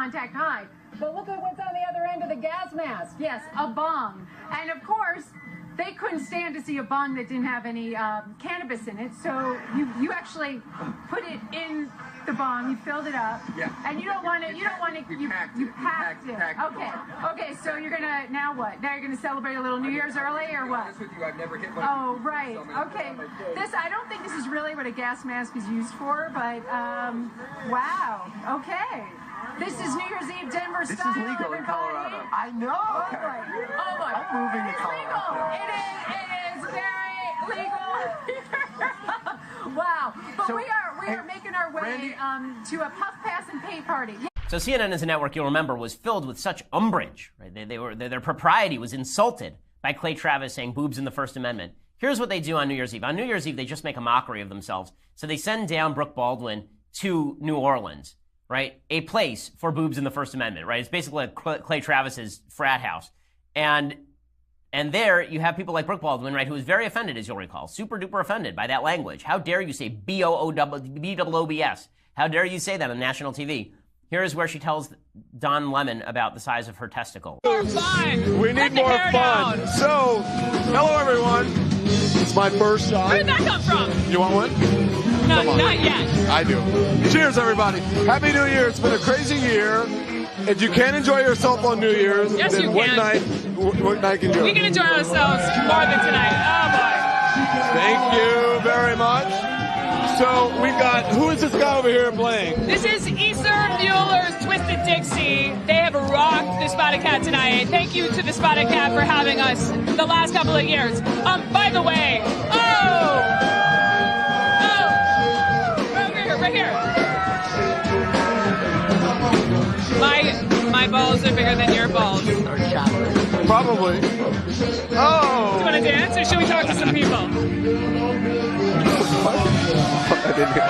contact high. But look at what's on the other end of the gas mask. Yes, a bong. And of course, they couldn't stand to see a bong that didn't have any cannabis in it. So you actually put it in the bong, you filled it up, and you packed it. Okay, so you're gonna, now what? Now you're gonna celebrate a little New Year's early, or what? With you, I've never hit one. Oh, right, okay. I don't think this is really what a gas mask is used for, but, wow, okay. This is New Year's Eve Denver style. This is legal in Colorado. I know. Oh, boy. I'm moving to Colorado. It is very legal. Wow. But so, we are making our way Randy, to a puff, pass, and paint party. So CNN as a network, you'll remember, was filled with such umbrage. Right? Their propriety was insulted by Clay Travis saying boobs in the First Amendment. Here's what they do on New Year's Eve. On New Year's Eve, they just make a mockery of themselves. So they send down Brooke Baldwin to New Orleans, right? A place for boobs in the First Amendment, right? It's basically like Clay Travis's frat house. And there you have people like Brooke Baldwin, right, who was very offended, as you'll recall, super duper offended by that language. How dare you say B-O-O-B-O-O-B-S? How dare you say that on national TV? Here is where she tells Don Lemon about the size of her testicle. More fun. We need more fun. Down. So, hello everyone. It's my first shot. Where'd that come from? You want one? No, not yet. I do. Cheers, everybody. Happy New Year. It's been a crazy year. If you can't enjoy yourself on New Year's, yes, then you what can. night can you? We can enjoy ourselves more than tonight. Oh, boy. Thank you very much. So we've got, who is this guy over here playing? This is Easter Mueller's Twisted Dixie. They have rocked the Spotted Cat tonight. Thank you to the Spotted Cat for having us the last couple of years. By the way, right here. My balls are bigger than your balls. Probably. Oh. Do you want to dance, or should we talk to some people? I didn't hear.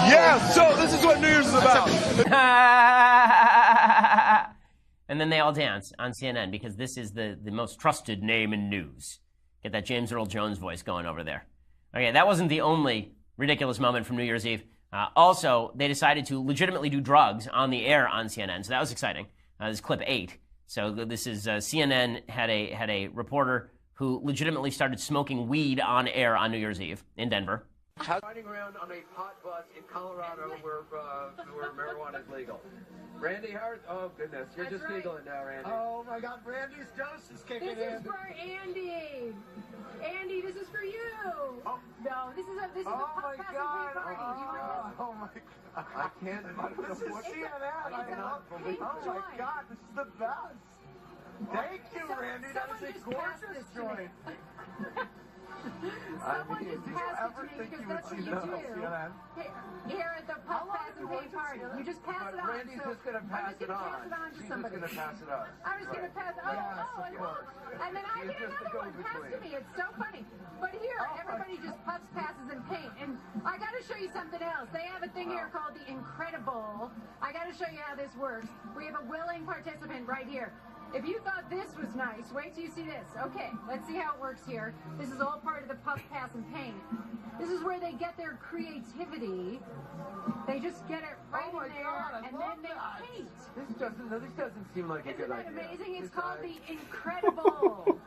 Yeah, so this is what New Year's is about. And then they all dance on CNN because this is the most trusted name in news. Get that James Earl Jones voice going over there. Okay, that wasn't the only ridiculous moment from New Year's Eve. Also, they decided to legitimately do drugs on the air on CNN, so that was exciting. This is clip 8. So this is CNN had a reporter who legitimately started smoking weed on air on New Year's Eve in Denver. Riding around on a pot bus in Colorado where marijuana is legal. Randy, oh goodness, you're just giggling now, Randy. Oh my God, Randy's dose is kicking in. This is for Andy. Andy, this is for you. Oh. No, this is a puff, pass, and paint party. Do you want this? Oh my God. I can't. This is CNN. I cannot believe. Oh my God, this is the best. Thank you, Randy. That is a gorgeous joint. Someone just did you passed ever it to me think because you would that's what see you that on do. CNN? Here at the puff, pass, and paint party. You just pass But it on. Randy's just going to pass it on. To She's somebody. just going to pass it on. I'm just going to pass it on. Yes, Oh, of course. and then I She's get just another the one passed to go-between. me. It's so funny. But here, everybody just puffs, passes, and paint. And I got to show you something else. They have a thing here called the Incredible. I got to show you how this works. We have a willing participant right here. If you thought this was nice, wait till you see this. Okay, let's see how it works here. This is all part of the puff, pass, and paint. This is where they get their creativity. They just get it right in there, God, and then they paint. This doesn't seem like a Isn't good that idea. amazing? It's called the Incredible.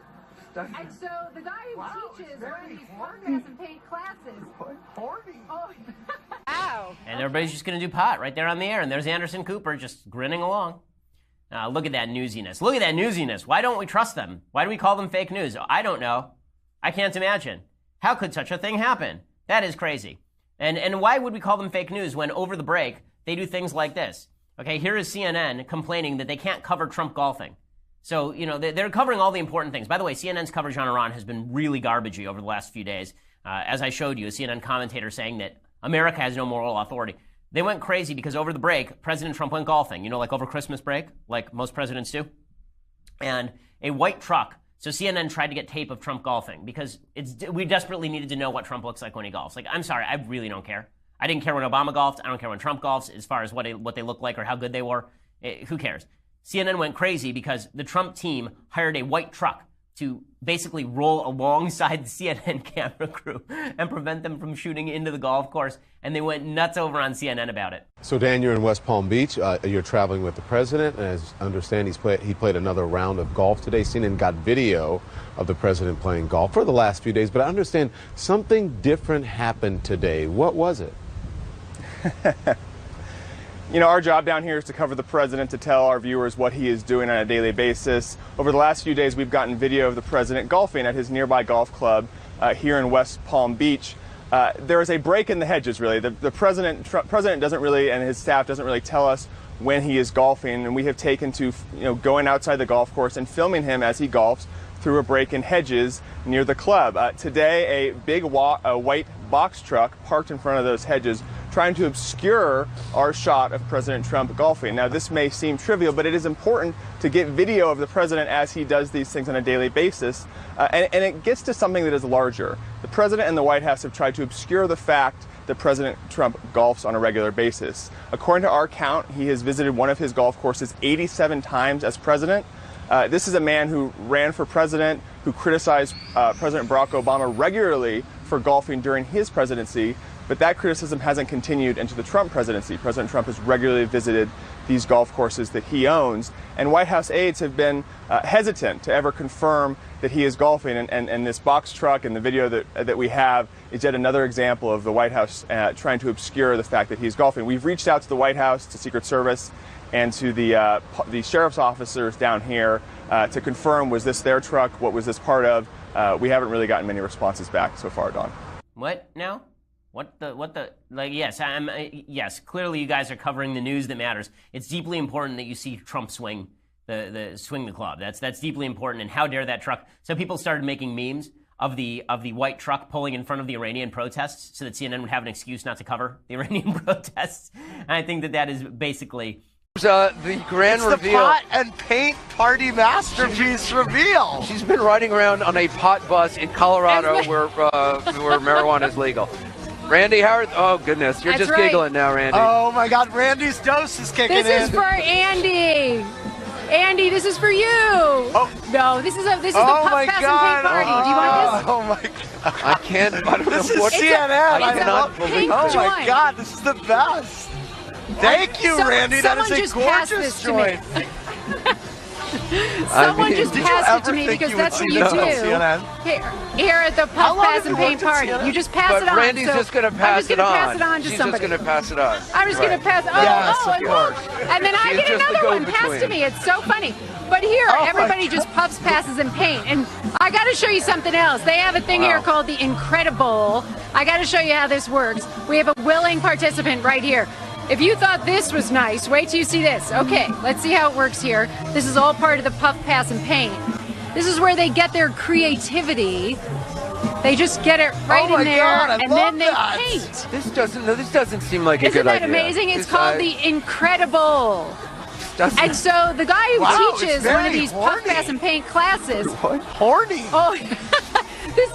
And so the guy who teaches one of these puff, pass, and paint classes. Horny. Oh, wow. And everybody's just going to do pot right there on the air. And there's Anderson Cooper just grinning along. Look at that newsiness. Look at that newsiness. Why don't we trust them? Why do we call them fake news? I don't know. I can't imagine. How could such a thing happen? That is crazy. And why would we call them fake news when over the break they do things like this? Okay, here is CNN complaining that they can't cover Trump golfing. So, you know, they're covering all the important things. By the way, CNN's coverage on Iran has been really garbagey over the last few days. As I showed you, a CNN commentator saying that America has no moral authority. They went crazy because over the break, President Trump went golfing, you know, like over Christmas break, like most presidents do. And a white truck. So CNN tried to get tape of Trump golfing because we desperately needed to know what Trump looks like when he golfs. Like, I'm sorry, I really don't care. I didn't care when Obama golfed. I don't care when Trump golfs as far as what they look like or how good they were. Who cares? CNN went crazy because the Trump team hired a white truck to basically roll alongside the CNN camera crew and prevent them from shooting into the golf course. And they went nuts over on CNN about it. So, Dan, you're in West Palm Beach. You're traveling with the president. And as I understand, he played another round of golf today. CNN got video of the president playing golf for the last few days. But I understand something different happened today. What was it? You know, our job down here is to cover the president, to tell our viewers what he is doing on a daily basis. Over the last few days, we've gotten video of the president golfing at his nearby golf club here in West Palm Beach. There is a break in the hedges, really. The president doesn't really, and his staff doesn't really tell us when he is golfing, and we have taken to going outside the golf course and filming him as he golfs through a break in hedges near the club. Today, a big white box truck parked in front of those hedges, trying to obscure our shot of President Trump golfing. Now, this may seem trivial, but it is important to get video of the president as he does these things on a daily basis. And it gets to something that is larger. The president and the White House have tried to obscure the fact that President Trump golfs on a regular basis. According to our count, he has visited one of his golf courses 87 times as president. This is a man who ran for president, who criticized President Barack Obama regularly for golfing during his presidency. But that criticism hasn't continued into the Trump presidency. President Trump has regularly visited these golf courses that he owns, and White House aides have been hesitant to ever confirm that he is golfing. And this box truck and the video that we have is yet another example of the White House trying to obscure the fact that he's golfing. We've reached out to the White House, to Secret Service, and to the sheriff's officers down here to confirm, was this their truck? What was this part of? We haven't really gotten many responses back so far, Don. What now? Yes, clearly you guys are covering the news that matters. It's deeply important that you see Trump swing the club. That's deeply important. And how dare that truck? So people started making memes of the white truck pulling in front of the Iranian protests so that CNN would have an excuse not to cover the Iranian protests. And I think that is basically The grand it's reveal. The pot and paint party masterpiece reveal. She's been riding around on a pot bus in Colorado where marijuana is legal. Randy Howard, oh goodness, you're That's just right. giggling now, Randy. Oh my God, Randy's dose is kicking in. This is for Andy. Andy, this is for you. Oh. No, this is the Puff my Pass God. and Paint Party. Do you want this? Oh my God. I can't. I don't This know is what. CNN. I it's cannot a believe pink Oh this. my joint. God, this is the best. Thank you, Randy. That is someone a just passed gorgeous this to me. joint. Someone just did you passed it ever to me think because you would that's what see you that do. on CNN? Here at the How Puff long Pass have and you Paint worked at Party. CNN? You just pass But it on. Randy's so just going to I'm pass just it gonna on. pass it on to She's somebody. just going to pass it on. I'm just going to pass. Yes, of and course. look, and then I She's get just the another one passed to go-between. me. It's so funny. But here, Oh, my everybody God. just puffs, passes, and paint. And I got to show you something else. They have a thing here called the Incredible. I got to show you how this works. We have a willing participant right here. If you thought this was nice, wait till you see this. Okay, let's see how it works here. This is all part of the Puff, Pass, and Paint. This is where they get their creativity. They just get it right Oh my in there, God, I and love then they that. paint. This doesn't seem like a Isn't good that idea. amazing? It's This called guy the Incredible. doesn't- And so the guy who Wow, it's teaches one very of these Puff, horny. Pass, and Paint classes. Horny. Oh, this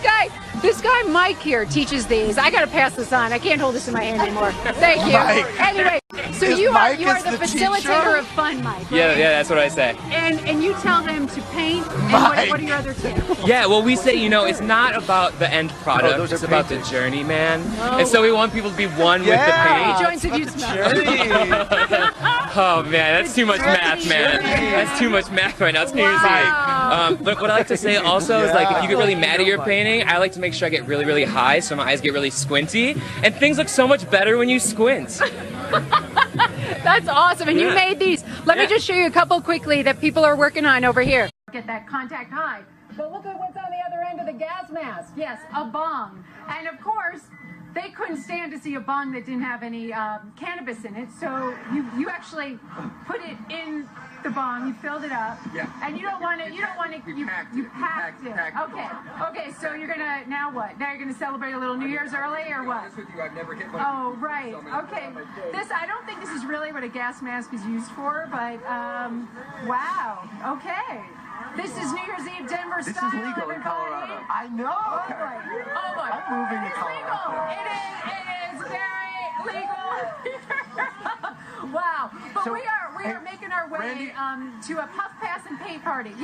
guy Mike here teaches these. I gotta pass this on. I can't hold this in my hand anymore. Thank you. Mike. Anyway, so Is you are Mike the is the facilitator teacher? of fun, Mike. Yeah, right? yeah, that's what I say. And you tell them to paint. And Mike. what are your other tips? Yeah, well, we say, it's not about the end product, those it's are about the paintings. journey, man. And so we want people to be one Yeah. with How the many paint. joints did you smell? Journey. Oh, man, that's too much math, man. That's too much math right now. It's New Year's Wow. Eve. But what I like to say also is, like, if you get really mad at your painting, I like to make sure I get really, really high so my eyes get really squinty. And things look so much better when you squint. That's awesome. And you Yeah. made these. Let me Yeah. just show you a couple quickly that people are working on over here. Get that contact high. But look at what's on the other end of the gas mask. Yes, a bong. And of course, they couldn't stand to see a bong that didn't have any cannabis in it. So you actually put it in the bong. You filled it up. Yeah. And you don't want it. You packed it. Okay. So you're gonna now what? Now you're gonna celebrate a little New Year's early or what? with you, I've never hit my Oh, right. Okay. I don't think this is really what a gas mask is used for, but wow. Okay. This is New Year's Eve Denver This is style. legal in everybody. Colorado. I know. Oh boy. I'm moving to It is Colorado. legal. It is very legal. Wow. But So, we are hey, making our way Randy- to a Puff Pass and Paint party.